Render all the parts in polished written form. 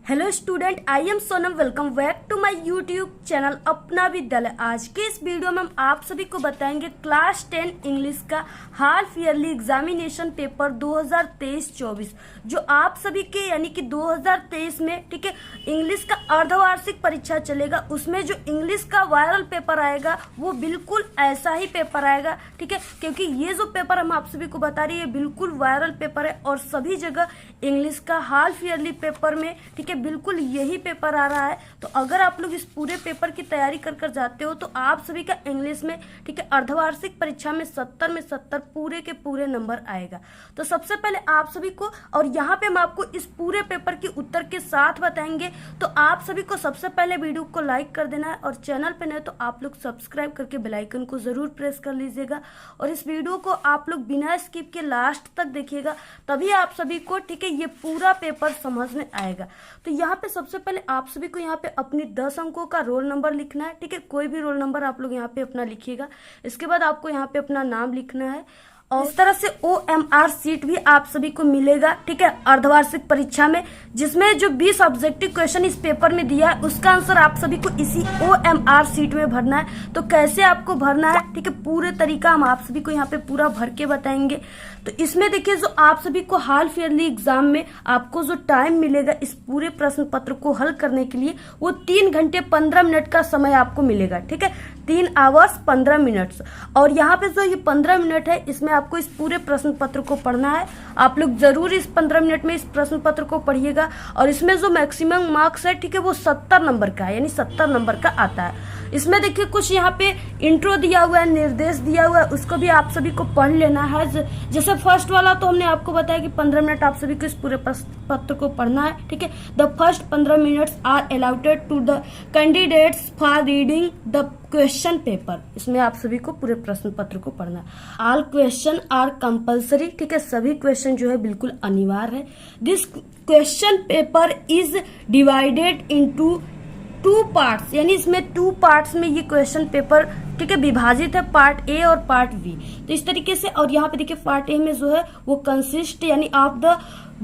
Hello student, I am Sonam. Welcome back to my YouTube channel Apna Vidyalaya. आज के इस video में हम आप सभी को बताएंगे क्लास 10 इंग्लिश का हाफ ईयरली एग्जामिनेशन पेपर 2023-24 जो आप सभी के यानी कि 2023 में ठीक है इंग्लिश का अर्धवार्षिक परीक्षा चलेगा। उसमें जो इंग्लिश का वायरल पेपर आएगा वो बिल्कुल ऐसा ही पेपर आएगा, ठीक है, क्योंकि ये जो पेपर हम आप सभी को बता रही है बिल्कुल वायरल पेपर है और सभी जगह इंग्लिश का हाफ ईयरली पेपर में ठीक है बिल्कुल यही पेपर आ रहा है। तो अगर आप लोग इस पूरे पेपर की तैयारी कर जाते हो तो आप सभी का इंग्लिश में ठीक है अर्धवार्षिक परीक्षा में 70 में 70 पूरे के पूरे नंबर आएगा। तो सबसे पहले आप सभी को, और यहाँ पे हम आपको इस पूरे पेपर की उत्तर के साथ बताएंगे, तो आप सभी को सबसे पहले वीडियो को लाइक कर देना है और चैनल पे नए तो आप लोग सब्सक्राइब करके बेल आइकन को जरूर प्रेस कर लीजिएगा। और इस वीडियो को आप लोग बिना स्किप के लास्ट तक देखिएगा, तभी आप सभी को ठीक है ये पूरा पेपर समझ में आएगा। तो यहाँ पे सबसे पहले आप सभी को यहाँ पे अपनी 10 अंकों का रोल नंबर लिखना है, ठीक है, कोई भी रोल नंबर आप लोग यहाँ पे अपना लिखिएगा। इसके बाद आपको यहाँ पे अपना नाम लिखना है और इस तरह से OMR सीट भी आप सभी को मिलेगा, ठीक है, अर्धवार्षिक परीक्षा में, जिसमें जो 20 ऑब्जेक्टिव क्वेश्चन इस पेपर में दिया है उसका आंसर आप सभी को इसी OMR सीट में भरना है। तो कैसे आपको भरना है, ठीक है, पूरे तरीका हम आप सभी को यहाँ पे पूरा भर के बताएंगे। तो इसमें देखिए जो आप सभी को हाफ ईयरली एग्जाम में आपको जो टाइम मिलेगा इस पूरे प्रश्न पत्र को हल करने के लिए वो 3 घंटे 15 मिनट का समय आपको मिलेगा, ठीक है, 3 आवर्स 15 मिनट्स। और यहाँ पे जो ये 15 मिनट है इसमें आपको इस पूरे प्रश्न पत्र को पढ़ना है। आप लोग जरूर इस 15 मिनट में इस प्रश्न पत्र को पढ़िएगा और इसमें जो मैक्सिमम मार्क्स है ठीक है वो 70 नंबर का है, यानी 70 नंबर का आता है। इसमें देखिए कुछ यहाँ पे इंट्रो दिया हुआ है, निर्देश दिया हुआ है, उसको भी आप सभी को पढ़ लेना है। जैसे फर्स्ट वाला तो हमने आपको बताया कि 15 मिनट आप सभी को इस पूरे पत्र को पढ़ना है, ठीक है। The first 15 minutes are allotted to the candidates for reading the question paper. इसमें आप सभी को पूरे प्रश्न पत्र को पढ़ना है। ऑल क्वेश्चन आर कंपल्सरी, ठीक है, सभी क्वेश्चन जो है बिल्कुल अनिवार्य है। This question paper is divided into 2 parts, यानी इसमें 2 पार्ट्स में ये क्वेश्चन पेपर ठीक है विभाजित है, पार्ट ए और पार्ट बी। तो इस तरीके से, और यहाँ पे देखिए पार्ट ए में जो है वो कंसिस्ट यानी ऑफ द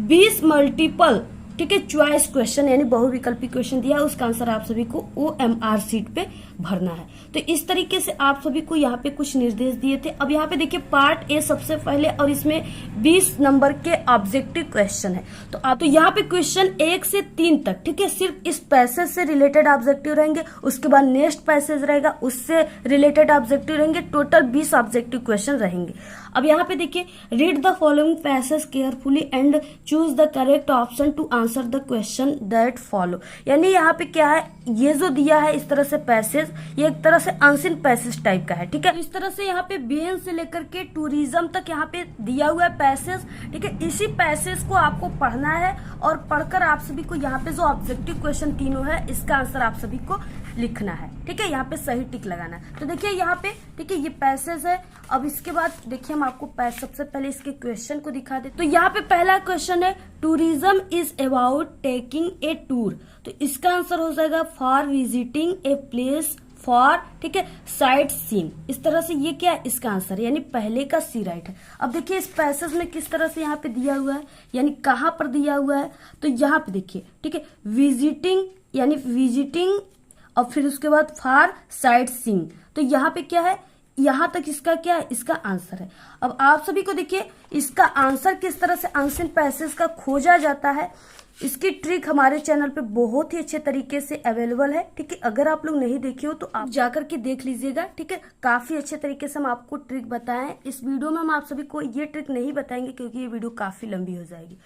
20 मल्टीपल ठीक है चॉइस क्वेश्चन, यानी बहुविकल्पी क्वेश्चन दिया है, उसका आंसर आप सभी को OMR सीट पे भरना है। तो इस तरीके से आप सभी को यहाँ पे कुछ निर्देश दिए थे। अब यहाँ पे देखिए पार्ट ए सबसे पहले और इसमें 20 नंबर के ऑब्जेक्टिव क्वेश्चन है। तो आप तो यहाँ पे क्वेश्चन 1 से 3 तक ठीक है सिर्फ इस पैसेज से रिलेटेड ऑब्जेक्टिव रहेंगे, उसके बाद नेक्स्ट पैसेज रहेगा उससे रिलेटेड ऑब्जेक्टिव रहेंगे, टोटल 20 ऑब्जेक्टिव क्वेश्चन रहेंगे। अब यहाँ पे देखिए read the following passage carefully and choose the correct option to answer the question that follow. यानी यहाँ पे क्या है, ये जो दिया है इस तरह से पैसेज, ये एक तरह से अनसीन पैसेज टाइप का है, ठीक है। इस तरह से यहाँ पे बीएन से लेकर के टूरिज्म तक यहाँ पे दिया हुआ है पैसेज, ठीक है। इसी पैसेज को आपको पढ़ना है और पढ़कर आप सभी को यहाँ पे जो ऑब्जेक्टिव क्वेश्चन तीनों है इसका आंसर आप सभी को लिखना है, ठीक है, यहाँ पे सही टिक लगाना है। तो देखिए यहाँ पे ठीक है ये पैसेज है। अब इसके बाद देखिए हम आपको सबसे पहले इसके क्वेश्चन को दिखा दे। तो यहाँ पे पहला क्वेश्चन है tourism is about taking a tour. तो इसका आंसर हो जाएगा for visiting a place for ठीक है साइट सीन। इस तरह से ये क्या है इसका आंसर है, यानी पहले का सी राइट है। अब देखिए इस पैसेज में किस तरह से यहाँ पे दिया हुआ है, यानी कहाँ पर दिया हुआ है, तो यहाँ पे देखिए ठीक है विजिटिंग, यानी विजिटिंग और फिर उसके बाद फॉर साइट सीइंग। तो यहाँ पे क्या है, यहाँ तक इसका क्या है, इसका आंसर है। अब आप सभी को देखिए इसका आंसर किस तरह से अनसीन पैसेज का खोजा जाता है, इसकी ट्रिक हमारे चैनल पे बहुत ही अच्छे तरीके से अवेलेबल है, ठीक है। अगर आप लोग नहीं देखे हो तो आप जाकर के देख लीजिएगा, ठीक है। काफी अच्छे तरीके से हम आपको ट्रिक बताएं। इस वीडियो में हम आप सभी को ये ट्रिक नहीं बताएंगे क्योंकि ये वीडियो काफी लंबी हो जाएगी।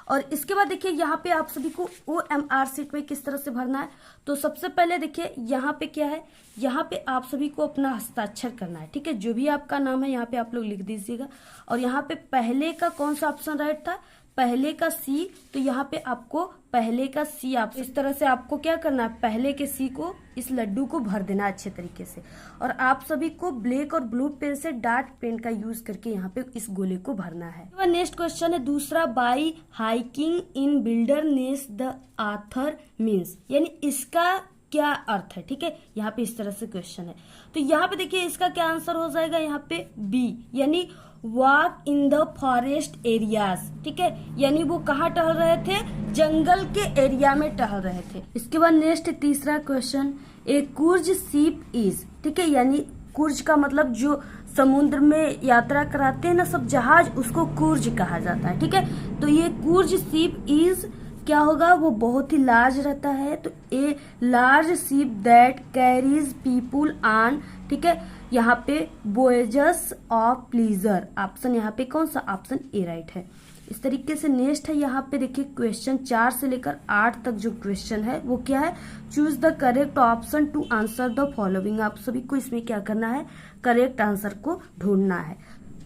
और इसके बाद देखिए यहाँ पे आप सभी को OMR सीट में किस तरह से भरना है। तो सबसे पहले देखिए यहाँ पे क्या है, यहाँ पे आप सभी को अपना हस्ताक्षर करना है, ठीक है, जो भी आपका नाम है यहाँ पे आप लोग लिख दीजिएगा। और यहाँ पे पहले का कौन सा ऑप्शन राइट था, पहले का सी, तो यहाँ पे आपको पहले का सी आप इस तरह से आपको क्या करना है, पहले के सी को इस लड्डू को भर देना अच्छे तरीके से। और आप सभी को ब्लैक और ब्लू पेन से डार्क पेन का यूज करके यहाँ पे इस गोले को भरना है। नेक्स्ट क्वेश्चन है दूसरा, by hiking in wilderness the author means, यानी इसका क्या अर्थ है, ठीक है, यहाँ पे इस तरह से क्वेश्चन है। तो यहाँ पे देखिए इसका क्या आंसर हो जाएगा, यहाँ पे बी, यानी walk in the forest areas, ठीक है, यानी वो कहाँ टहल रहे थे, जंगल के एरिया में टहल रहे थे। इसके बाद नेक्स्ट तीसरा question, A cruise ship is, ठीक है, यानी क्रूज का मतलब जो समुद्र में यात्रा कराते हैं ना सब जहाज, उसको क्रूज कहा जाता है, ठीक है। तो ये क्रूज शिप इज क्या होगा, वो बहुत ही लार्ज रहता है, तो a large ship that carries people on, ठीक है, यहाँ पे वोएजेस ऑफ प्लीजर, ऑप्शन यहाँ पे कौन सा, ऑप्शन ए राइट है। इस तरीके से नेक्स्ट है यहाँ पे देखिए क्वेश्चन 4 से लेकर 8 तक जो क्वेश्चन है वो क्या है, choose the correct option to answer the following. आप सभी को इसमें क्या करना है, करेक्ट आंसर को ढूंढना है।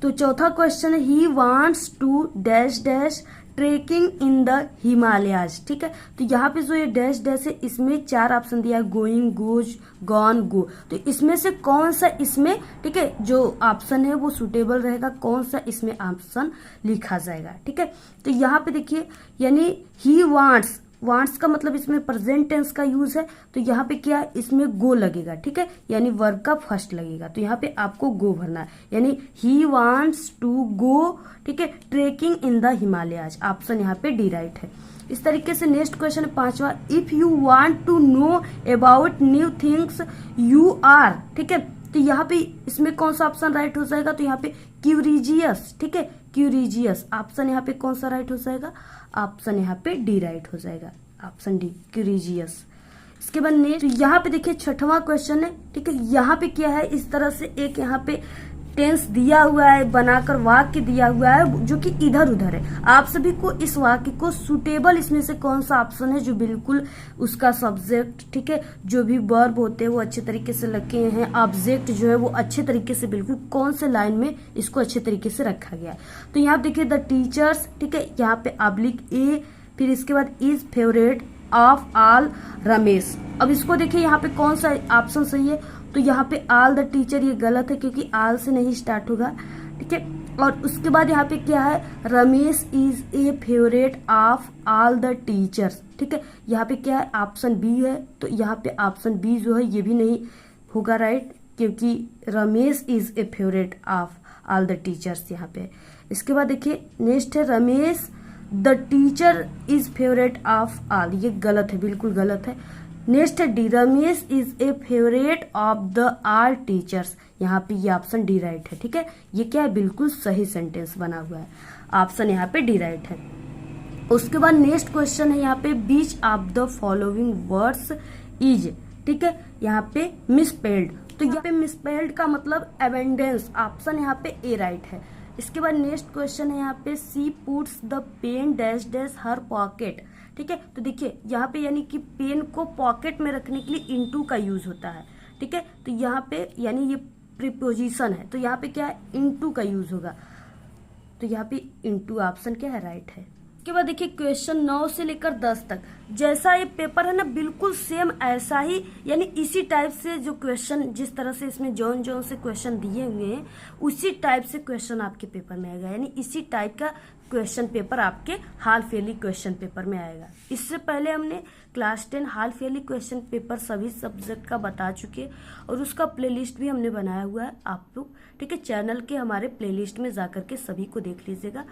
तो चौथा क्वेश्चन है, he wants to dash dash trekking in the Himalayas, ठीक है। तो यहाँ पे जो ये डैश डैश है इसमें 4 ऑप्शन दिया है, गोइंग, गोज, गॉन, गो। तो इसमें से कौन सा इसमें, ठीक है, जो ऑप्शन है वो सुटेबल रहेगा, कौन सा इसमें ऑप्शन लिखा जाएगा, ठीक है। तो यहाँ पे देखिए यानी ही वांट्स, वांट्स का मतलब इसमें प्रेजेंट टेंस का यूज है, तो यहाँ पे क्या है, इसमें गो लगेगा, ठीक है, यानी वर्ब का फर्स्ट लगेगा, तो यहाँ पे आपको गो भरना है, यानी ही वांट्स टू गो, ठीक है, trekking in the Himalayas, option यहाँ पे डी राइट है। इस तरीके से नेक्स्ट क्वेश्चन 5वां, if you want to know about new things you are, ठीक है, तो यहाँ पे इसमें कौन सा ऑप्शन राइट हो जाएगा, तो यहाँ पे क्यूरिजियस, ठीक है, क्यूरिजियस, ऑप्शन यहाँ पे कौन सा राइट हो जाएगा, ऑप्शन यहाँ पे डी राइट हो जाएगा, ऑप्शन डी क्यूरिजियस। इसके बाद नेक्स्ट यहाँ पे देखिए 6वां क्वेश्चन है, ठीक है, यहाँ पे क्या है, इस तरह से एक यहाँ पे टेंस दिया हुआ है, बनाकर वाक्य दिया हुआ है जो कि इधर उधर है। आप सभी को इस वाक्य को सुटेबल इसमें से कौन सा ऑप्शन है जो बिल्कुल उसका सब्जेक्ट, ठीक है, जो भी वर्ब होते हैं वो अच्छे तरीके से लगे हैं, ऑब्जेक्ट जो है वो अच्छे तरीके से बिल्कुल कौन से लाइन में इसको अच्छे तरीके से रखा गया है। तो यहाँ देखिए द टीचर्स, ठीक है, यहाँ पे ऑब्लिक ए, फिर इसके बाद is favourite of all Ramesh. अब इसको देखिए यहाँ पे कौन सा ऑप्शन सही है, तो यहाँ पे ऑल द टीचर ये गलत है क्योंकि ऑल से नहीं स्टार्ट होगा, ठीक है। और उसके बाद यहाँ पे क्या है, Ramesh is a favourite of all the teachers, ठीक है, यहाँ पे क्या है, ऑप्शन बी है, तो यहाँ पे ऑप्शन बी जो है ये भी नहीं होगा राइट, क्योंकि Ramesh is a favourite of all the teachers यहाँ पे। इसके बाद देखिए नेक्स्ट है, Ramesh the teacher is favourite of all, ये गलत है, बिल्कुल गलत है। नेक्स्ट है D, Ramesh is a favourite of the all teachers, यहाँ पे ये ऑप्शन डी राइट है, ठीक है, ये क्या है, बिल्कुल सही सेंटेंस बना हुआ है, ऑप्शन यहाँ पे डी राइट है। उसके बाद नेक्स्ट क्वेश्चन है यहाँ पे, which of the following words is, ठीक है, यहाँ पे मिसस्पेल्ड, तो यहाँ पे मिसस्पेल्ड का मतलब एबेंडेंस, ऑप्शन यहाँ पे ए राइट है। इसके बाद नेक्स्ट क्वेश्चन है यहाँ पे, she puts the pen dash dash her pocket, ठीक है, तो देखिए यहाँ पे यानी कि पेन को पॉकेट में रखने के लिए इनटू का यूज होता है, ठीक है, तो यहाँ पे यानी ये प्रीपोजिशन है, तो यहाँ पे क्या है, इनटू का यूज होगा, तो यहाँ पे इनटू ऑप्शन क्या है, राइट है। उसके बाद देखिए क्वेश्चन 9 से लेकर 10 तक, जैसा ये पेपर है ना बिल्कुल सेम ऐसा ही, यानी इसी टाइप से जो क्वेश्चन, जिस तरह से इसमें जौन जौन से क्वेश्चन दिए हुए हैं उसी टाइप से क्वेश्चन आपके पेपर में आएगा, यानी इसी टाइप का क्वेश्चन पेपर आपके हाल फेयरली क्वेश्चन पेपर में आएगा। इससे पहले हमने क्लास 10 हाल फेयरली क्वेश्चन पेपर सभी सब्जेक्ट का बता चुके और उसका प्लेलिस्ट भी हमने बनाया हुआ है, आप लोग, ठीक है, चैनल के हमारे प्लेलिस्ट में जाकर के सभी को देख लीजिएगा।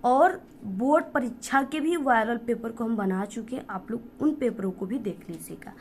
और बोर्ड परीक्षा के भी वायरल पेपर को हम बना चुके हैं, आप लोग उन पेपरों को भी देख लीजिएगा।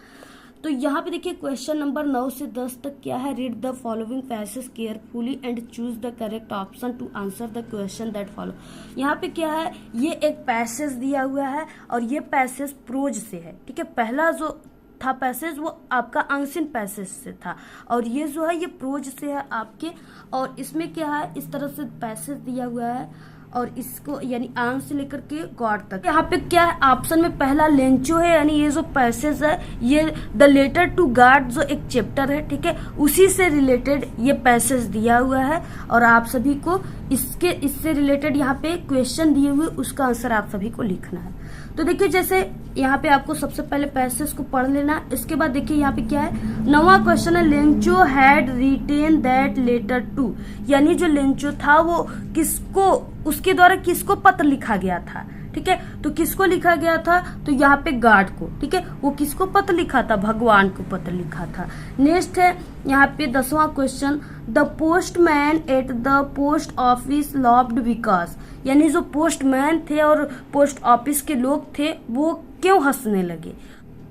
तो यहाँ पे देखिए क्वेश्चन नंबर 9 से 10 तक क्या है, read the following passage carefully and choose the correct option to answer the question that follow. यहाँ पे क्या है, ये एक पैसेज दिया हुआ है और ये पैसेज प्रोज से है, ठीक है, पहला जो था पैसेज वो आपका अनसीन पैसेज से था और ये जो है ये प्रोज से है आपके, और इसमें क्या है, इस तरह से पैसेज दिया हुआ है और इसको यानी आन से लेकर के गॉड तक। यहाँ पे क्या है, ऑप्शन में पहला लेंचो है, यानी ये जो पैसेज है ये द लेटर टू गॉड जो एक चैप्टर है, ठीक है, उसी से रिलेटेड ये पैसेज दिया हुआ है और आप सभी को इससे रिलेटेड यहाँ पे क्वेश्चन दिए हुए उसका आंसर आप सभी को लिखना है। तो देखिए जैसे यहाँ पे आपको सबसे पहले पैसेज को पढ़ लेना, इसके बाद देखिए यहाँ पे क्या है, 9वां क्वेश्चन है, Lencho had written that letter to, यानी जो लेंचो था वो किसको, उसके द्वारा किसको पत्र लिखा गया था, ठीक है। तो किसको लिखा गया था, तो यहाँ पे गार्ड को, ठीक है। वो किसको पत्र लिखा था, भगवान को पत्र लिखा था। नेक्स्ट है यहाँ पे 10वां question, the postman at the post office loved because, यानी जो पोस्टमैन थे और पोस्ट ऑफिस के लोग थे वो क्यों हंसने लगे।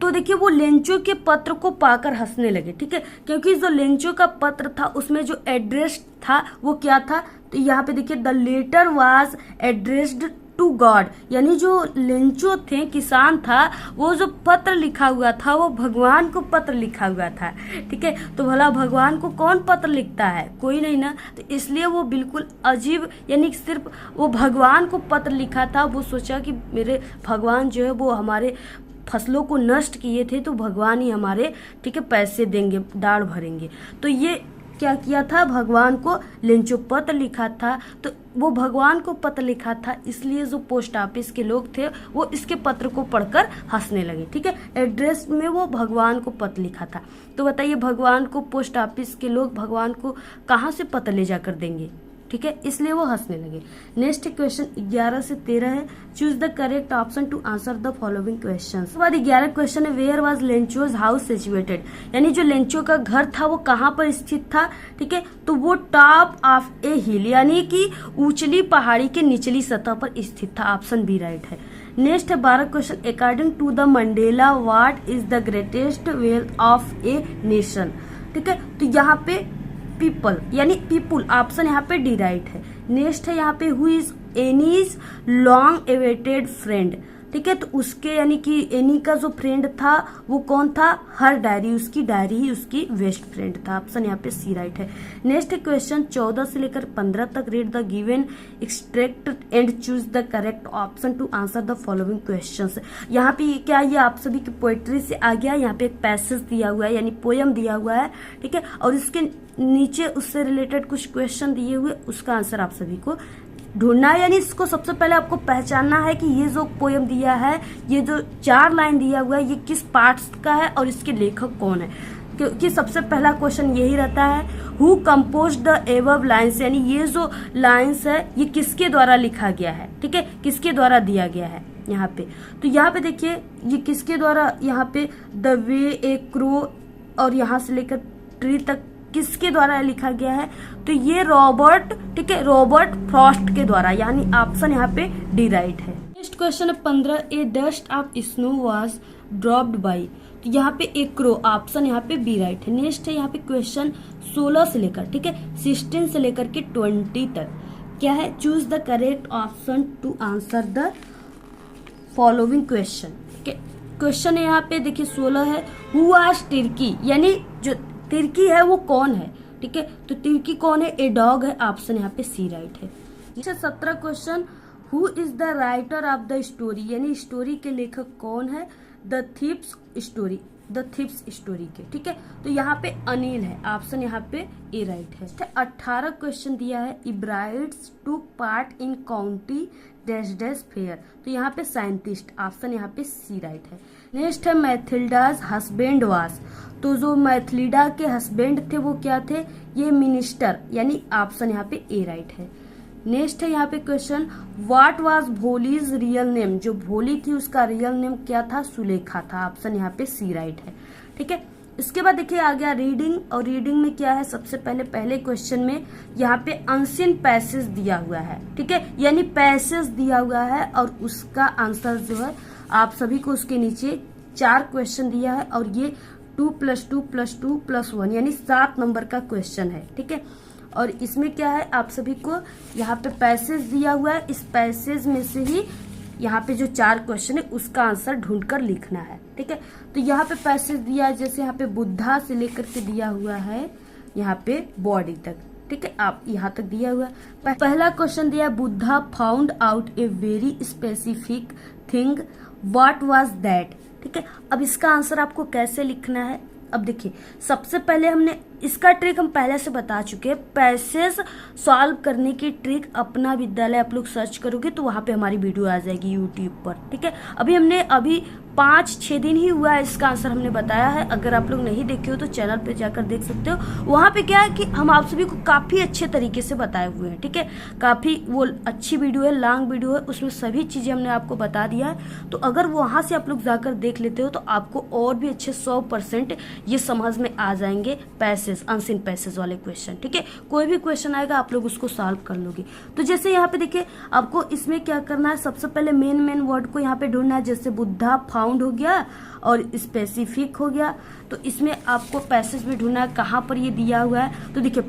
तो देखिए वो लेंचो के पत्र को पाकर हंसने लगे, ठीक है, क्योंकि जो लेंचो का पत्र था उसमें जो एड्रेस था वो क्या था, तो यहाँ पे देखिए the letter was addressed to God, यानी जो लेंचो थे, किसान था, वो जो पत्र लिखा हुआ था वो भगवान को पत्र लिखा हुआ था, ठीक है। तो भला भगवान को कौन पत्र लिखता है, कोई नहीं ना। तो इसलिए वो बिल्कुल अजीब, यानी सिर्फ वो भगवान को पत्र लिखा था। वो सोचा कि मेरे भगवान जो है वो हमारे फसलों को नष्ट किए थे, तो भगवान ही हमारे, ठीक है, पैसे देंगे, दाढ़ भरेंगे। तो ये क्या किया था, भगवान को लेंचो पत्र लिखा था। तो वो भगवान को पत्र लिखा था, इसलिए जो पोस्ट ऑफिस के लोग थे वो इसके पत्र को पढ़कर हंसने लगे, ठीक है। एड्रेस में वो भगवान को पत्र लिखा था। तो बताइए भगवान को पोस्ट ऑफिस के लोग भगवान को कहाँ से पत्र ले जाकर देंगे, ठीक है, इसलिए वो हंसने लगे। नेक्स्ट क्वेश्चन 11 से 13 है, choose the correct option to answer the following question. उसके बाद 11 क्वेश्चन है, where was Lencho's house situated, यानी जो लेंचो का घर था वो कहाँ पर स्थित था, ठीक है। तो वो टॉप ऑफ ए हिल, यानी कि ऊंचली पहाड़ी के निचली सतह पर स्थित था। ऑप्शन बी राइट है। नेक्स्ट है 12 question, according to the Mandela what is the greatest wealth of a nation, ठीक है। तो यहाँ पे पीपल, यानी पीपुल, ऑप्शन यहाँ पे डी राइट है। नेक्स्ट है यहाँ पे who is Annie's long awaited friend, ठीक है। तो उसके यानी कि एनी का जो फ्रेंड था वो कौन था, हर डायरी, उसकी डायरी ही उसकी बेस्ट फ्रेंड था। ऑप्शन यहाँ पे सी राइट है। नेक्स्ट क्वेश्चन 14 से लेकर 15 तक, read the given extract and choose the correct option to answer the following questions. यहाँ पे क्या ये आप सभी की पोएट्री से आ गया, यहाँ पे एक पैसेज दिया हुआ है, यानी पोयम दिया हुआ है, ठीक है, और इसके नीचे उससे रिलेटेड कुछ क्वेश्चन दिए हुए, उसका आंसर आप सभी को ढूंढना है। यानी इसको सबसे पहले आपको पहचानना है कि ये जो पोयम दिया है, ये जो 4 लाइन दिया हुआ है, ये किस पार्ट्स का है और इसके लेखक कौन है, क्योंकि सबसे पहला क्वेश्चन यही रहता है, who compose the above lines, यानी ये जो लाइन्स है ये किसके द्वारा लिखा गया है, ठीक है, किसके द्वारा दिया गया है यहाँ पे। तो यहाँ पे देखिए ये किसके द्वारा, यहाँ पे द वे ए क्रो और यहाँ से लेकर ट्री तक किसके द्वारा लिखा गया है, तो ये रॉबर्ट, ठीक है, रॉबर्ट फ्रॉस्ट के द्वारा, यानी ऑप्शन यहाँ पे डी राइट है। नेक्स्ट क्वेश्चन है 15, a dust of snow was dropped by, तो यहाँ पे एक क्रो, ऑप्शन यहाँ पे बी राइट है। नेक्स्ट है यहाँ पे क्वेश्चन 16 से लेकर, ठीक है, 16 से लेकर के 20 तक क्या है, choose the correct option to answer the following question. Question है यहाँ पे देखिए 16 है, हु वाज तिर्की, यानी जो तिर्की है वो कौन है, ठीक है। तो तिर्की कौन है, ए डॉग है। ऑप्शन यहाँ पे सी राइट है। 17 question, who is the writer of the story, यानी स्टोरी के लेखक कौन है, the thieves story, the thieves story के, ठीक है। तो यहाँ पे अनिल है। ऑप्शन यहाँ पे ए राइट है। 18 क्वेश्चन दिया है, Hebrides took part in county dash dash fair, तो यहाँ पे साइंटिस्ट, ऑप्शन यहाँ पे सी राइट है। नेक्स्ट है मैथिल्डाज हस्बैंड वास, तो जो मैथिल्डा के हस्बैंड थे वो क्या थे, ये मिनिस्टर, यानी ऑप्शन यहाँ पे ए राइट है। नेक्स्ट है यहाँ पे question, what was Bholi's real name, जो भोली थी उसका रियल नेम क्या था, सुलेखा था। ऑप्शन यहाँ पे सी राइट है, ठीक है। इसके बाद देखिए आ गया रीडिंग, और रीडिंग में क्या है, सबसे पहले क्वेश्चन में यहाँ पे अनसीन पैसेज दिया हुआ है, ठीक है, यानी पैसेज दिया हुआ है और उसका आंसर जो है आप सभी को उसके नीचे 4 क्वेश्चन दिया है, और ये 2 + 2 + 2 + 1 यानी 7 नंबर का क्वेश्चन है, ठीक है। और इसमें क्या है, आप सभी को यहाँ पे पैसेज दिया हुआ है, इस पैसेज में से ही यहाँ पे जो 4 क्वेश्चन है उसका आंसर ढूंढकर लिखना है, ठीक है। तो यहाँ पे पैसेज दिया है, जैसे यहाँ पे बुद्धा से लेकर के दिया हुआ है यहाँ पे बॉडी तक, ठीक है, आप यहाँ तक दिया हुआ है। पहला क्वेश्चन दिया, Buddha found out a very specific thing, what was that, ठीक है। अब इसका आंसर आपको कैसे लिखना है, अब देखिए सबसे पहले हमने इसका ट्रिक हम पहले से बता चुके हैं। पैसेज सॉल्व करने की ट्रिक अपना विद्यालय आप लोग सर्च करोगे तो वहां पे हमारी वीडियो आ जाएगी यूट्यूब पर, ठीक है। अभी हमने 5-6 दिन ही हुआ है इसका आंसर हमने बताया है। अगर आप लोग नहीं देखे हो तो चैनल पे जाकर देख सकते हो। वहाँ पे क्या है कि हम आप सभी को काफ़ी अच्छे तरीके से बताए हुए हैं, ठीक है। काफ़ी वो अच्छी वीडियो है, लॉन्ग वीडियो है, उसमें सभी चीज़ें हमने आपको बता दिया है। तो अगर वहाँ से आप लोग जाकर देख लेते हो तो आपको और भी अच्छे 100% ये समझ में आ जाएंगे पैसेज, अनसीन पैसेज वाले क्वेश्चन, ठीक है। कोई भी क्वेश्चन आएगा आप लोग उसको सॉल्व कर लोगे। तो जैसे यहाँ पे देखिए आपको इसमें क्या करना है, सबसे पहले मेन वर्ड को यहाँ पे ढूंढना है। जैसे बुद्धा फाउंड हो गया और स्पेसिफिक हो गया, तो इसमें आपको पैसेज भी ढूंढना है कहाँ पर ये दिया हुआ है। तो देखिए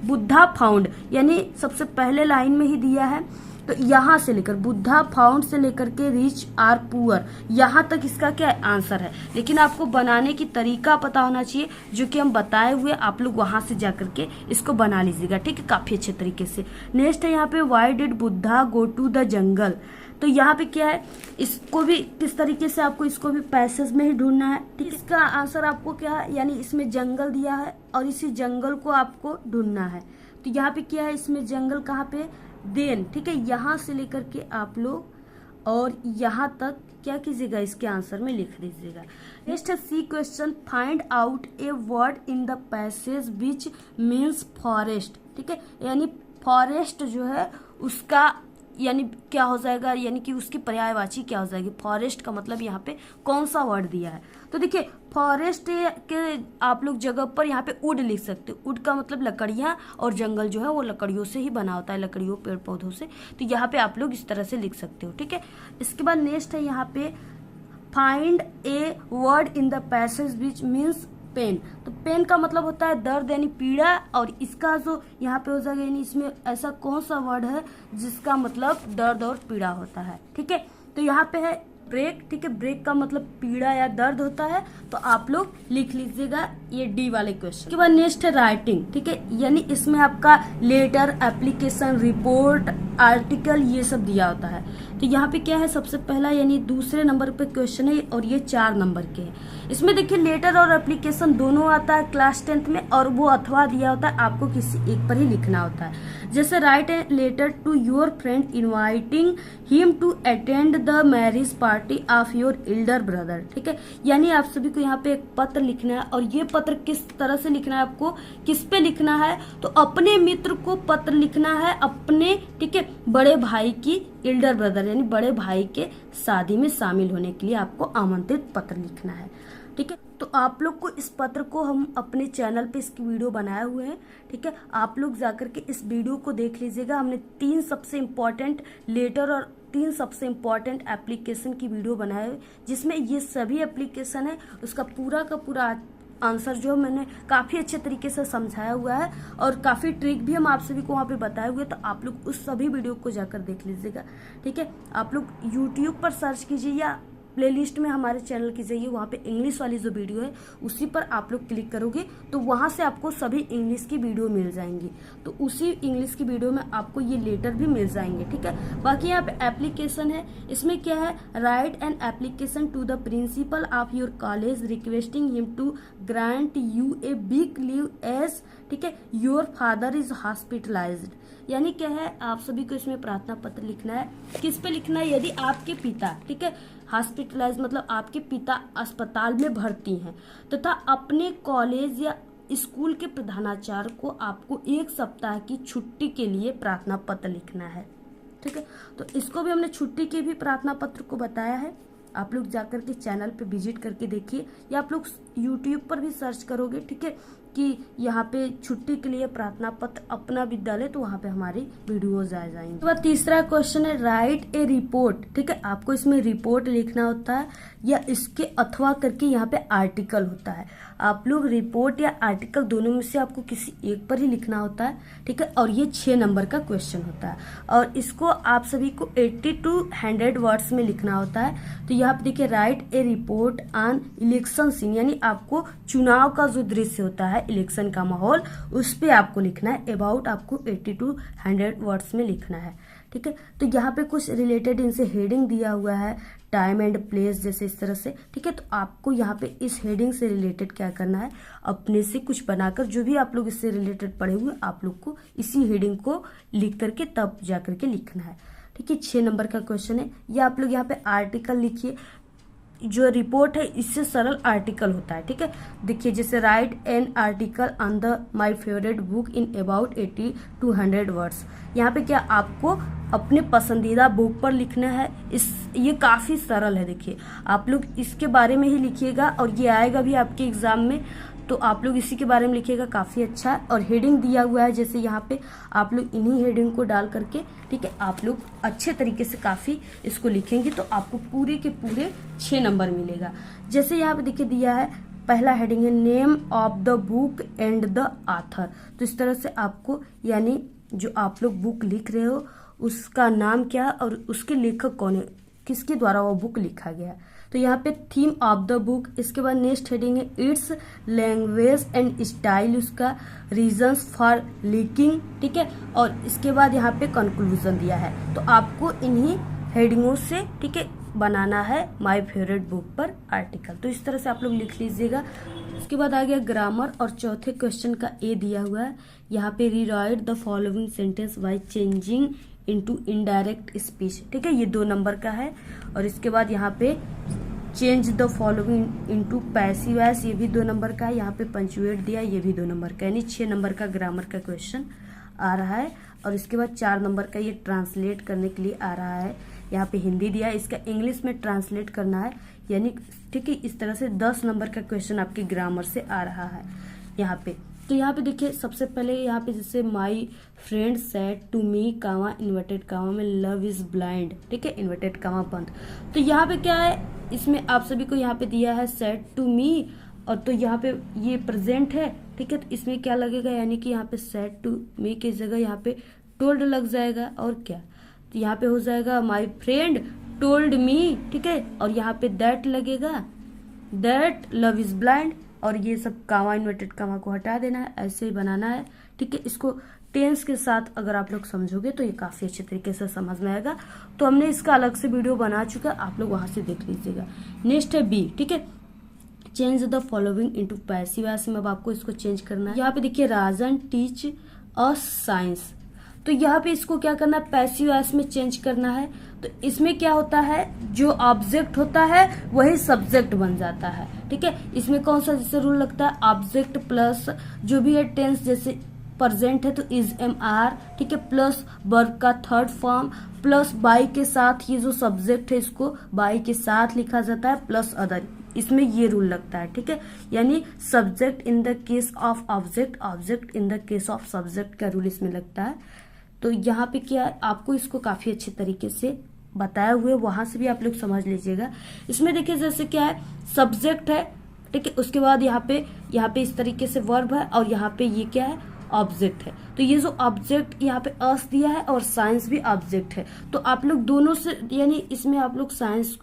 बुद्धा फाउंड यानी सबसे पहले लाइन में ही दिया है। तो यहाँ से लेकर बुद्धा फाउंड से लेकर के रिच आर पुअर यहाँ तक इसका क्या आंसर है। लेकिन आपको बनाने की तरीका पता होना चाहिए, जो कि हम बताए हुए, आप लोग वहां से जाकर के इसको बना लीजिएगा, ठीक है, काफी अच्छे तरीके से। नेक्स्ट है यहाँ पे why did Buddha go to the jungle. तो यहाँ पे क्या है, इसको भी किस तरीके से आपको इसको भी पैसेज में ही ढूंढना है, ठीक है। इसका आंसर आपको क्या है, यानी इसमें जंगल दिया है और इसी जंगल को आपको ढूंढना है। तो यहाँ पे क्या है, इसमें जंगल कहाँ पे, देन, ठीक है। यहाँ से लेकर के आप लोग और यहाँ तक क्या कीजिएगा, इसके आंसर में लिख दीजिएगा। नेक्स्ट है C question, find out a word in the passage which means forest, ठीक है। यानी फॉरेस्ट जो है उसका यानी क्या हो जाएगा, यानी कि उसकी पर्यायवाची क्या हो जाएगी। फॉरेस्ट का मतलब यहाँ पे कौन सा वर्ड दिया है। तो देखिए फॉरेस्ट के आप लोग जगह पर यहाँ पे वुड लिख सकते हो। वुड का मतलब लकड़ियाँ, और जंगल जो है वो लकड़ियों से ही बना होता है, लकड़ियों पेड़ पौधों से। तो यहाँ पे आप लोग इस तरह से लिख सकते हो, ठीक है। इसके बाद नेक्स्ट है यहाँ पे find a word in the passage which means pen. तो पेन का मतलब होता है दर्द यानी पीड़ा, और इसका जो यहाँ पे हो जाएगा यानी इसमें ऐसा कौन सा वर्ड है जिसका मतलब दर्द और पीड़ा होता है, ठीक है। तो यहाँ पे है ब्रेक, ठीक है। ब्रेक का मतलब पीड़ा या दर्द होता है, तो आप लोग लिख लीजिएगा ये डी वाले क्वेश्चन के बाद। नेक्स्ट है राइटिंग, ठीक है। यानी इसमें आपका लेटर, एप्लीकेशन, रिपोर्ट, आर्टिकल ये सब दिया होता है। तो यहाँ पे क्या है, सबसे पहला यानी दूसरे नंबर पे क्वेश्चन है और ये 4 नंबर के हैं। इसमें देखिए लेटर और एप्लीकेशन दोनों आता है क्लास 10th में, और वो अथवा दिया होता है, आपको किसी एक पर ही लिखना होता है। जैसे write a letter to your friend inviting him to attend the marriage party of your elder brother, ठीक है। यानी आप सभी को यहाँ पे एक पत्र लिखना है, और ये पत्र किस तरह से लिखना है, आपको किस पे लिखना है, तो अपने मित्र को पत्र लिखना है, अपने, ठीक है, बड़े भाई की एल्डर ब्रदर यानी बड़े भाई के शादी में शामिल होने के लिए आपको आमंत्रित पत्र लिखना है, ठीक है। तो आप लोग को इस पत्र को हम अपने चैनल पे इसकी वीडियो बनाए हुए हैं, ठीक है। आप लोग जाकर के इस वीडियो को देख लीजिएगा। हमने 3 सबसे इम्पोर्टेंट लेटर और 3 सबसे इम्पोर्टेंट एप्लीकेशन की वीडियो बनाए हुए, जिसमें ये सभी एप्लीकेशन है उसका पूरा का पूरा आंसर जो मैंने काफ़ी अच्छे तरीके से समझाया हुआ है, और काफ़ी ट्रिक भी हम आप सभी को वहाँ पे बताए हुए। तो आप लोग उस सभी वीडियो को जाकर देख लीजिएगा, ठीक है। आप लोग यूट्यूब पर सर्च कीजिए या प्लेलिस्ट में हमारे चैनल की जाइए, वहाँ पे इंग्लिश वाली जो वीडियो है उसी पर आप लोग क्लिक करोगे तो वहाँ से आपको सभी इंग्लिश की वीडियो मिल जाएंगी। तो उसी इंग्लिश की वीडियो में आपको ये लेटर भी मिल जाएंगे, ठीक है। बाकी यहाँ पे एप्लीकेशन है, इसमें क्या है, write an application to the principal of your college requesting him to grant you a big leave age, ठीक है, योर फादर इज हॉस्पिटलाइज्ड। यानी क्या है, आप सभी को इसमें प्रार्थना पत्र लिखना है। किस पे लिखना है, यदि आपके पिता, ठीक है, हॉस्पिटलाइज मतलब आपके पिता अस्पताल में भर्ती हैं, तथा अपने कॉलेज या स्कूल के प्रधानाचार्य को आपको 1 सप्ताह की छुट्टी के लिए प्रार्थना पत्र लिखना है, ठीक है। तो इसको भी हमने छुट्टी के भी प्रार्थना पत्र को बताया है। आप लोग जाकर के चैनल पे विजिट करके देखिए, या आप लोग यूट्यूब पर भी सर्च करोगे, ठीक है, कि यहाँ पे छुट्टी के लिए प्रार्थना पत्र अपना विद्यालय, तो वहाँ पे हमारी वीडियोज आ जाएंगे। तो तीसरा क्वेश्चन है राइट ए रिपोर्ट, ठीक है। आपको इसमें रिपोर्ट लिखना होता है, या इसके अथवा करके यहाँ पे आर्टिकल होता है। आप लोग रिपोर्ट या आर्टिकल दोनों में से आपको किसी एक पर ही लिखना होता है, ठीक है। और ये 6 नंबर का क्वेश्चन होता है, और इसको आप सभी को 80 to 100 वर्ड्स में लिखना होता है। तो यहाँ पे देखिए write a report on election scene, यानी आपको चुनाव का जो दृश्य होता है, इलेक्शन का माहौल, उस पे आपको लिखना है। अबाउट आपको 80 to 100 वर्ड्स में लिखना है, ठीक है। तो यहाँ पे कुछ रिलेटेड इनसे हेडिंग दिया हुआ है, टाइम एंड प्लेस, जैसे इस तरह से, ठीक है। तो आपको यहाँ पे इस हेडिंग से रिलेटेड क्या करना है, अपने से कुछ बनाकर, जो भी आप लोग इससे रिलेटेड पढ़े हुए, आप लोग को इसी हेडिंग को लिख करके तब जा करके लिखना है, ठीक है। 6 नंबर का क्वेश्चन है। या आप लोग यहाँ पे आर्टिकल लिखिए, जो रिपोर्ट है इससे सरल आर्टिकल होता है। ठीक है, देखिए जैसे right an article on the my favourite book in about 80 to 100 words. यहाँ पे क्या आपको अपने पसंदीदा बुक पर लिखना है। ये काफी सरल है। देखिए आप लोग इसके बारे में ही लिखिएगा और ये आएगा भी आपके एग्जाम में, तो आप लोग इसी के बारे में लिखिएगा, काफी अच्छा है। और हेडिंग दिया हुआ है, जैसे यहाँ पे आप लोग इन्हीं हेडिंग को डाल करके, ठीक है, आप लोग अच्छे तरीके से काफी इसको लिखेंगे तो आपको पूरे के पूरे 6 नंबर मिलेगा। जैसे यहाँ पे देखिए दिया है, पहला हेडिंग है name of the book and the author. तो इस तरह से आपको, यानी जो आप लोग बुक लिख रहे हो उसका नाम क्या है और उसके लेखक कौन है, किसके द्वारा वो बुक लिखा गया है। तो यहाँ पे थीम ऑफ द बुक, इसके बाद नेक्स्ट हेडिंग है इट्स लैंग्वेज एंड स्टाइल, उसका रीजंस फॉर लीकिंग। ठीक है, और इसके बाद यहाँ पे कंक्लूजन दिया है। तो आपको इन्हीं हेडिंगों से, ठीक है, बनाना है माय फेवरेट बुक पर आर्टिकल। तो इस तरह से आप लोग लिख लीजिएगा। उसके बाद आ गया ग्रामर और चौथे क्वेश्चन का ए दिया हुआ है। यहाँ पे rewrite the following sentence by changing into indirect speech. ठीक है, ये 2 नंबर का है। और इसके बाद यहाँ पे change the following into passive voice, ये भी 2 नंबर का है। यहाँ पे पंचुएट दिया, ये भी 2 नंबर का, यानी 6 नंबर का ग्रामर का क्वेश्चन आ रहा है। और इसके बाद 4 नंबर का ये ट्रांसलेट करने के लिए आ रहा है। यहाँ पे हिंदी दिया है, इसका इंग्लिश में ट्रांसलेट करना है, यानी ठीक है, इस तरह से 10 नंबर का क्वेश्चन आपके ग्रामर से आ रहा है यहाँ पे। तो यहाँ पे देखिए सबसे पहले यहाँ पे जैसे my friend said to me comma inverted comma में लव इज ब्लाइंड। ठीक है, इन्वर्टेड कामा बंद। तो यहाँ पे क्या है, इसमें आप सभी को यहाँ पे दिया है सेड टू मी, और तो यहाँ पे ये प्रेजेंट है। ठीक है, तो इसमें क्या लगेगा, यानी कि यहाँ पे सेड टू मी की जगह यहाँ पे टोल्ड लग जाएगा। और क्या, तो यहाँ पे हो जाएगा माई फ्रेंड टोल्ड मी। ठीक है, और यहाँ पे दैट लगेगा, दैट लव इज ब्लाइंड। और ये सब कामा इन्वर्टेड कामा को हटा देना है, ऐसे ही बनाना है। ठीक है, इसको टेंस के साथ अगर आप लोग समझोगे तो ये काफी अच्छे तरीके से समझ में आएगा। तो हमने इसका अलग से वीडियो बना चुका, आप लोग वहां से देख लीजिएगा। नेक्स्ट है बी। ठीक है, change the following into passive voice में अब आपको इसको चेंज करना है। यहाँ पे देखिए राजन टीच अस साइंस, तो यहाँ पे इसको क्या करना है, पैसिव वॉइस में चेंज करना है। तो इसमें क्या होता है, जो ऑब्जेक्ट होता है वही सब्जेक्ट बन जाता है। ठीक है, इसमें कौन सा जैसे रूल लगता है, ऑब्जेक्ट प्लस जो भी है टेंस, जैसे प्रेजेंट है तो इज एम आर, ठीक है, प्लस वर्ब का थर्ड फॉर्म, प्लस बाई के साथ ये जो सब्जेक्ट है इसको बाई के साथ लिखा जाता है, प्लस अदर, इसमें ये रूल लगता है। ठीक है, यानी subject in the case of object, object in the case of subject का रूल इसमें लगता है। तो यहाँ पे क्या है, आपको इसको काफी अच्छे तरीके से बताए हुए, वहां से भी आप लोग समझ लीजिएगा। इसमें देखिए जैसे क्या है, सब्जेक्ट है, ठीक है, उसके बाद यहाँ पे इस तरीके से वर्ब है, और यहाँ पे ये क्या है, ऑब्जेक्ट है। तो ये जो ऑब्जेक्ट यहाँ पे अस दिया है और साइंस भी ऑब्जेक्ट है, तो आप लोग दोनों से, यानी इसमें आप लोग साइंस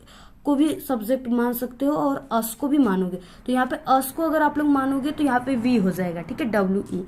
को भी सब्जेक्ट मान सकते हो और अस को भी मानोगे। तो यहाँ पे अस को अगर आप लोग मानोगे तो यहाँ पे वी हो जाएगा। ठीक है, WE।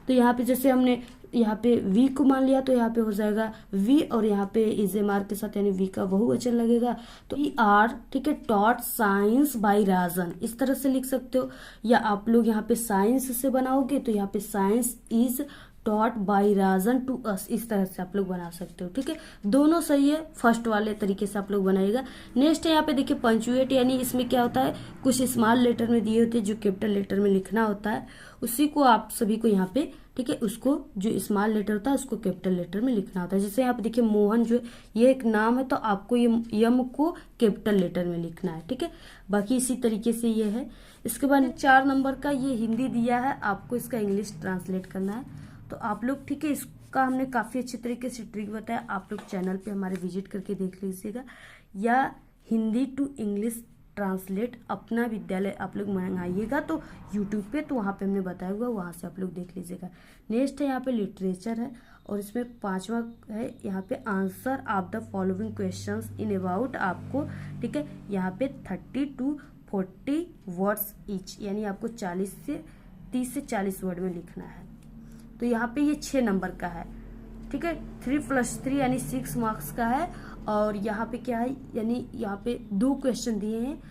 तो यहाँ पे जैसे हमने यहाँ पे वी को मान लिया, तो यहाँ पे हो जाएगा वी, और यहाँ पे इजेमार के साथ यानी वी का बहुवचन लगेगा, तो ER। ठीक है, टॉट साइंस बाय राजन, इस तरह से लिख सकते हो। या आप लोग यहाँ पे साइंस से बनाओगे तो यहाँ पे science is taught by Rajan to us, इस तरह से आप लोग बना सकते हो। ठीक है, दोनों सही है, फर्स्ट वाले तरीके से आप लोग बनाइएगा। नेक्स्ट है यहाँ पे देखिए पंचुएट, यानी इसमें क्या होता है, कुछ स्मॉल लेटर में दिए होते हैं जो कैपिटल लेटर में लिखना होता है, उसी को आप सभी को यहाँ पे, ठीक है, उसको जो स्मॉल लेटर होता है उसको कैपिटल लेटर में लिखना होता है। जैसे यहाँ पे देखिए मोहन जो है ये एक नाम है, तो आपको ये यम को कैपिटल लेटर में लिखना है। ठीक है, बाकी इसी तरीके से ये है। इसके बाद 4 नंबर का ये हिंदी दिया है, आपको इसका इंग्लिश ट्रांसलेट करना है। तो आप लोग, ठीक है, इसका हमने काफी अच्छे तरीके से ट्रिक बताया, आप लोग चैनल पे हमारे विजिट करके देख लीजिएगा। या हिंदी टू इंग्लिश ट्रांसलेट अपना विद्यालय आप लोग मंगाइएगा तो यूट्यूब पे, तो वहाँ पे हमने बताया हुआ, वहाँ से आप लोग देख लीजिएगा। नेक्स्ट है यहाँ पे लिटरेचर है, और इसमें 5वां है यहाँ पे answer of the following questions in about, आपको, ठीक है, यहाँ पे 30 to 40 वर्ड्स ईच, यानी आपको 30 से 40 वर्ड में लिखना है। तो यहाँ पे ये 6 नंबर का है। ठीक है, 3 + 3 यानी 6 मार्क्स का है। और यहाँ पे क्या है, यानी यहाँ पे 2 क्वेश्चन दिए हैं,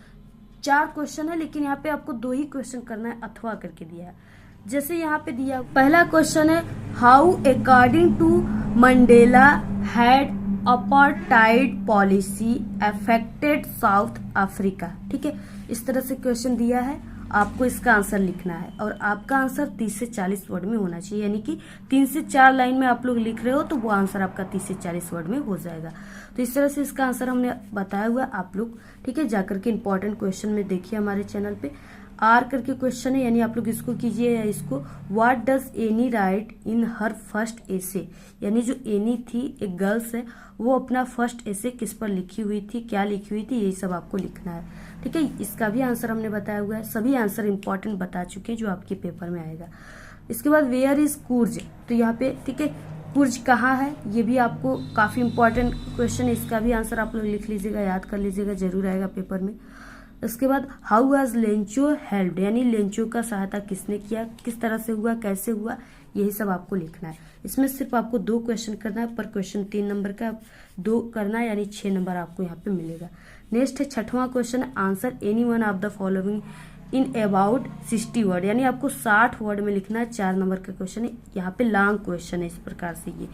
4 क्वेश्चन है, लेकिन यहाँ पे आपको 2 ही क्वेश्चन करना है, अथवा करके दिया है। जैसे यहाँ पे दिया, पहला क्वेश्चन है how according to Mandela had apartheid policy affected South Africa. ठीक है, इस तरह से क्वेश्चन दिया है, आपको इसका आंसर लिखना है और आपका आंसर 30 से 40 वर्ड में होना चाहिए, यानी कि 3 से 4 लाइन में आप लोग लिख रहे हो तो वो आंसर आपका 30 से 40 वर्ड में हो जाएगा। तो इस तरह से इसका आंसर हमने बताया हुआ है आप लोग, ठीक है, जाकर के इंपॉर्टेंट क्वेश्चन में देखिए हमारे चैनल पे आर करके क्वेश्चन है, यानी आप लोग इसको कीजिए या इसको, what does Annie write in her first essay, यानी जो एनी थी एक गर्ल्स है, वो अपना फर्स्ट एसे किस पर लिखी हुई थी, क्या लिखी हुई थी, यही सब आपको लिखना है। ठीक है, इसका भी आंसर हमने बताया हुआ है, सभी आंसर इंपॉर्टेंट बता चुके हैं जो आपके पेपर में आएगा। इसके बाद वेयर इज कुर्ज, तो यहाँ पे ठीक है कुर्ज कहाँ है, ये भी आपको काफी इंपॉर्टेंट क्वेश्चन है, इसका भी आंसर आप लोग लिख लीजिएगा, याद कर लीजिएगा, जरूर आएगा पेपर में। इसके बाद हाउ वाज लेंचो हेल्प्ड, यानी लेंचो का सहायता किसने किया, किस तरह से हुआ, कैसे हुआ, यही सब आपको लिखना है। इसमें सिर्फ आपको 2 क्वेश्चन करना है, पर क्वेश्चन 3 नंबर का 2 करना है, यानी 6 नंबर आपको यहाँ पे मिलेगा। नेक्स्ट है 6वां question, answer any one of the following in about 60 word, यानी आपको 60 वर्ड में लिखना है, 4 नंबर का क्वेश्चन है, यहाँ पे लॉन्ग क्वेश्चन है इस प्रकार से ये।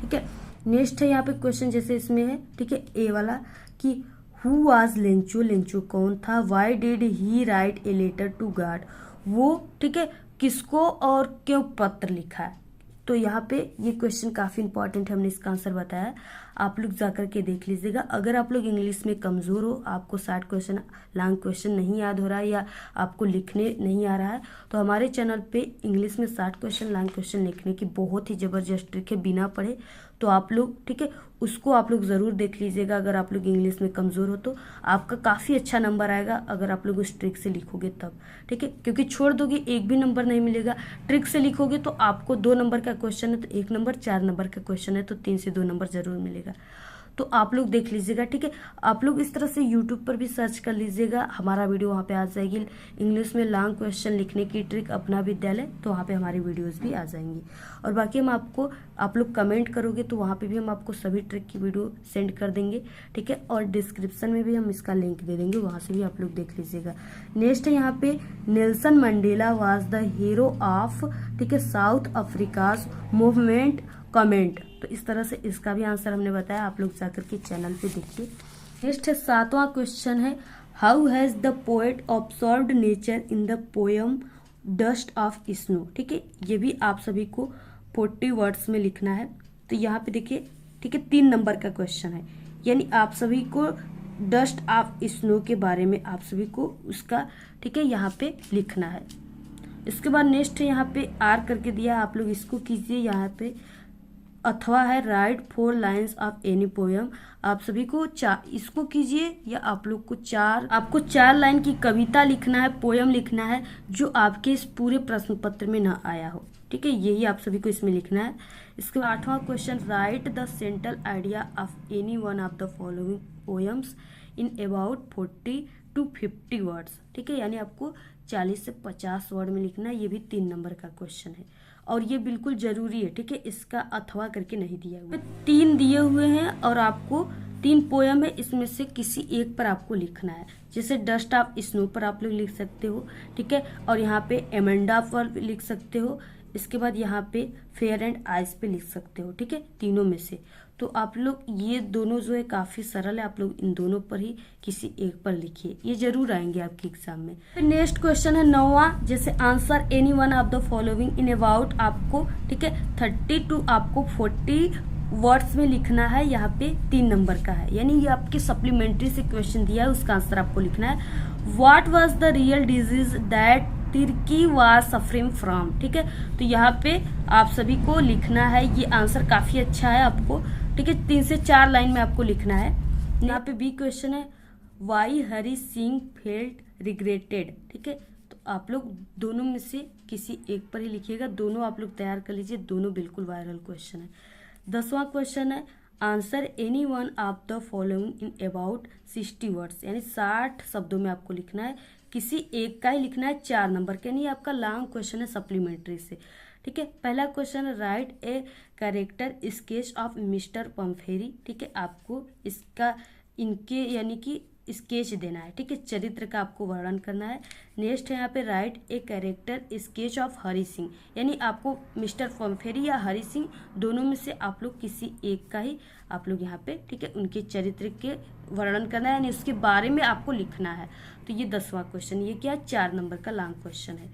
ठीक है, नेक्स्ट है यहाँ पे क्वेश्चन जैसे इसमें है, ठीक है, ए वाला कि हु वाज लेंचो, लेंचो कौन था, why did he write a letter to God, वो ठीक है किसको और क्यों पत्र लिखा है। तो यहाँ पे ये क्वेश्चन काफी इंपॉर्टेंट है, हमने इसका आंसर बताया है, आप लोग जाकर के देख लीजिएगा। अगर आप लोग इंग्लिश में कमजोर हो, आपको 60 क्वेश्चन लॉन्ग क्वेश्चन नहीं याद हो रहा है या आपको लिखने नहीं आ रहा है, तो हमारे चैनल पे इंग्लिश में 60 क्वेश्चन लॉन्ग क्वेश्चन लिखने की बहुत ही जबरदस्त ट्रिक है, बिना पढ़े, तो आप लोग ठीक है उसको आप लोग जरूर देख लीजिएगा। अगर आप लोग इंग्लिश में कमजोर हो तो आपका काफी अच्छा नंबर आएगा अगर आप लोग उस ट्रिक से लिखोगे तब, ठीक है, क्योंकि छोड़ दोगे एक भी नंबर नहीं मिलेगा। ट्रिक से लिखोगे तो आपको 2 नंबर का क्वेश्चन है तो 1 नंबर, 4 नंबर का क्वेश्चन है तो 3 से 2 नंबर जरूर मिलेगा। तो आप लोग देख लीजिएगा, ठीक है। आप लोग इस तरह से यूट्यूब पर भी सर्च कर लीजिएगा, हमारा वीडियो वहाँ पे आ जाएगी, इंग्लिश में लॉन्ग क्वेश्चन लिखने की ट्रिक अपना विद्यालय, तो वहाँ पे हमारी वीडियोस भी आ जाएंगी। और बाकी हम आपको, आप लोग कमेंट करोगे तो वहाँ पे भी हम आपको सभी ट्रिक की वीडियो सेंड कर देंगे, ठीक है। और डिस्क्रिप्शन में भी हम इसका लिंक दे देंगे, वहाँ से भी आप लोग देख लीजिएगा। नेक्स्ट है यहाँ पे, Nelson Mandela was the hero of, ठीक है, साउथ अफ्रीकाज मूवमेंट कमेंट। तो इस तरह से इसका भी आंसर हमने बताया, आप लोग जाकर के चैनल पे देखिए। नेक्स्ट है 7वां क्वेश्चन है, how has the poet observed nature in the poem dust of snow. ठीक है, ये भी आप सभी को 40 वर्ड्स में लिखना है। तो यहाँ पे देखिए, ठीक है, 3 नंबर का क्वेश्चन है, यानी आप सभी को डस्ट ऑफ स्नो के बारे में आप सभी को उसका, ठीक है, यहाँ पे लिखना है। इसके बाद नेक्स्ट है यहाँ पे आर करके दिया, आप लोग इसको कीजिए। यहाँ पे अथवा है, right 4 lines of any poem, आप सभी को इसको कीजिए, या आप लोग को आपको 4 लाइन की कविता लिखना है, पोयम लिखना है जो आपके इस पूरे प्रश्न पत्र में ना आया हो, ठीक है, यही आप सभी को इसमें लिखना है। इसके बाद 8वां question, write the central idea of any one of the following poems in about 40 to 50 words. ठीक है, यानी आपको 40 से 50 वर्ड में लिखना है, ये भी 3 नंबर का क्वेश्चन है और ये बिल्कुल जरूरी है, ठीक है, इसका अथवा करके नहीं दिया हुआ। 3 दिए हुए हैं और आपको 3 पोयम है, इसमें से किसी एक पर आपको लिखना है। जैसे डस्ट ऑफ स्नो पर आप लोग लिख सकते हो, ठीक है, और यहाँ पे एमेंडा पर लिख सकते हो। इसके बाद यहाँ पे फेयर एंड आइस पे लिख सकते हो, ठीक है, तीनों में से। तो आप लोग ये दोनों जो है काफी सरल है, आप लोग इन दोनों पर ही किसी एक पर लिखिए, ये जरूर आएंगे आपके एग्जाम में। नेक्स्ट क्वेश्चन है 9वां, जैसे answer any one of the following in about, आपको ठीक है 30 to आपको 40 वर्ड्स में लिखना है। यहाँ पे 3 नंबर का है, यानी ये आपके सप्लीमेंट्री से क्वेश्चन दिया है, उसका आंसर आपको लिखना है। What was the real disease that Tirkey was suffering from. ठीक है, तो यहाँ पे आप सभी को लिखना है, ये आंसर काफी अच्छा है आपको, ठीक है, 3 से 4 लाइन में आपको लिखना है। यहाँ पे बी क्वेश्चन है, Y Hari Singh felt regretted. ठीक है, तो आप लोग दोनों में से किसी एक पर ही लिखिएगा, दोनों आप लोग तैयार कर लीजिए, दोनों बिल्कुल वायरल क्वेश्चन है। 10वां क्वेश्चन है, answer any one of the following in about 60 words, यानी 60 शब्दों में आपको लिखना है, किसी एक का ही लिखना है, 4 नंबर का, यानी आपका लॉन्ग क्वेश्चन है सप्लीमेंट्री से। ठीक है, पहला क्वेश्चन है, write a character sketch of mister Pumphrey. ठीक है, आपको इसका इनके यानी कि स्केच देना है, ठीक है, चरित्र का आपको वर्णन करना है। नेक्स्ट है यहाँ पे right a character sketch of Hari Singh, यानी आपको मिस्टर पम्फेरी या हरि सिंह दोनों में से आप लोग किसी एक का ही आप लोग यहाँ पे, ठीक है, उनके चरित्र के वर्णन करना है, यानी उसके बारे में आपको लिखना है। तो ये 10वां क्वेश्चन, ये क्या है, 4 नंबर का लॉन्ग क्वेश्चन है।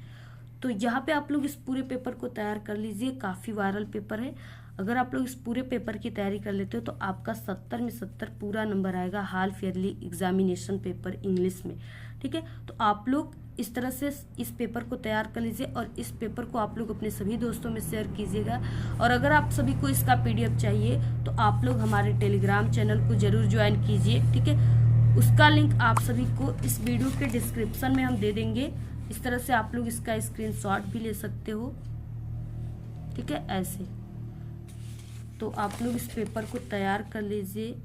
तो यहाँ पे आप लोग इस पूरे पेपर को तैयार कर लीजिए, काफ़ी वायरल पेपर है। अगर आप लोग इस पूरे पेपर की तैयारी कर लेते हो तो आपका 70 में 70 पूरा नंबर आएगा half yearly examination paper English में, ठीक है। तो आप लोग इस तरह से इस पेपर को तैयार कर लीजिए और इस पेपर को आप लोग अपने सभी दोस्तों में शेयर कीजिएगा। और अगर आप सभी को इसका PDF चाहिए तो आप लोग हमारे टेलीग्राम चैनल को जरूर ज्वाइन कीजिए, ठीक है। उसका लिंक आप सभी को इस वीडियो के डिस्क्रिप्शन में हम दे देंगे। इस तरह से आप लोग इसका स्क्रीनशॉट भी ले सकते हो, ठीक है, ऐसे। तो आप लोग इस पेपर को तैयार कर लीजिए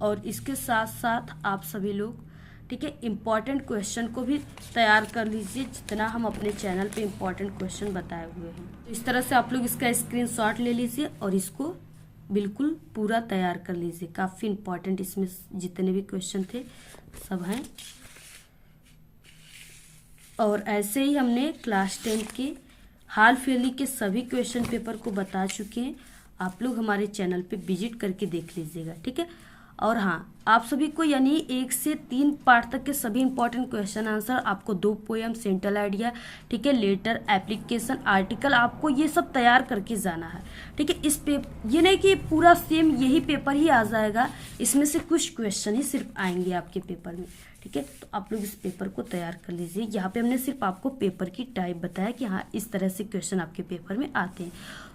और इसके साथ साथ आप सभी लोग, ठीक है, इम्पॉर्टेंट क्वेश्चन को भी तैयार कर लीजिए, जितना हम अपने चैनल पे इम्पॉर्टेंट क्वेश्चन बताए हुए हैं। तो इस तरह से आप लोग इसका स्क्रीनशॉट ले लीजिए और इसको बिल्कुल पूरा तैयार कर लीजिए। काफ़ी इम्पॉर्टेंट इसमें जितने भी क्वेश्चन थे सब हैं। और ऐसे ही हमने क्लास 10 के हाल ईयरली के सभी क्वेश्चन पेपर को बता चुके हैं। आप लोग हमारे चैनल पे विजिट करके देख लीजिएगा, ठीक है। और हाँ, आप सभी को यानी 1 से 3 पार्ट तक के सभी इंपॉर्टेंट क्वेश्चन आंसर, आपको 2 पोएम, सेंट्रल आइडिया, ठीक है, लेटर, एप्लीकेशन, आर्टिकल, आपको ये सब तैयार करके जाना है, ठीक है। इस पे ये नहीं कि पूरा सेम यही पेपर ही आ जाएगा, इसमें से कुछ क्वेश्चन ही सिर्फ आएंगे आपके पेपर में, ठीक है। तो आप लोग इस पेपर को तैयार कर लीजिए। यहाँ पे हमने सिर्फ आपको पेपर की टाइप बताया कि हाँ इस तरह से क्वेश्चन आपके पेपर में आते हैं।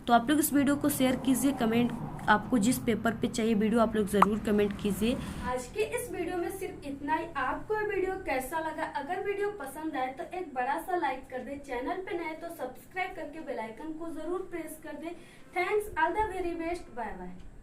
तो आप लोग इस वीडियो को शेयर कीजिए, कमेंट, आपको जिस पेपर पे चाहिए वीडियो आप लोग जरूर कमेंट कीजिए। आज के इस वीडियो में सिर्फ इतना ही। आपको वीडियो कैसा लगा? अगर वीडियो पसंद आए तो एक बड़ा सा लाइक कर दे, चैनल पे नए तो सब्सक्राइब करके बेल आइकन को जरूर प्रेस कर दे। Thanks, all the very best, bye bye.